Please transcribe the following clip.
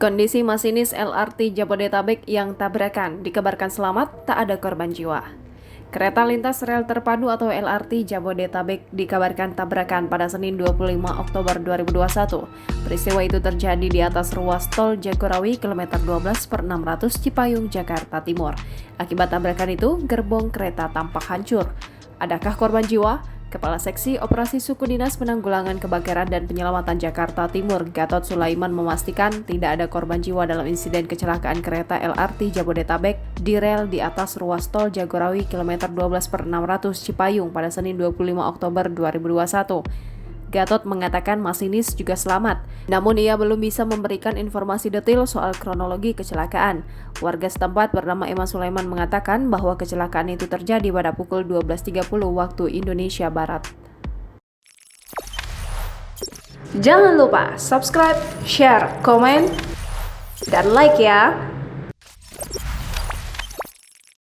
Kondisi masinis LRT Jabodetabek yang tabrakan dikabarkan selamat, tak ada korban jiwa. Kereta lintas rel terpadu atau LRT Jabodetabek dikabarkan tabrakan pada Senin 25 Oktober 2021. Peristiwa itu terjadi di atas ruas tol Jagorawi kilometer 12/600 Cipayung, Jakarta Timur. Akibat tabrakan itu, gerbong kereta tampak hancur. Adakah korban jiwa? Kepala Seksi Operasi Suku Dinas Penanggulangan Kebakaran dan Penyelamatan Jakarta Timur, Gatot Sulaiman, memastikan tidak ada korban jiwa dalam insiden kecelakaan kereta LRT Jabodetabek di rel di atas ruas tol Jagorawi kilometer 12/600 Cipayung pada Senin 25 Oktober 2021. Gatot mengatakan masinis juga selamat, namun ia belum bisa memberikan informasi detail soal kronologi kecelakaan. Warga setempat bernama Emma Sulaiman mengatakan bahwa kecelakaan itu terjadi pada pukul 12.30 waktu Indonesia Barat. Jangan lupa subscribe, share, komen, dan like ya!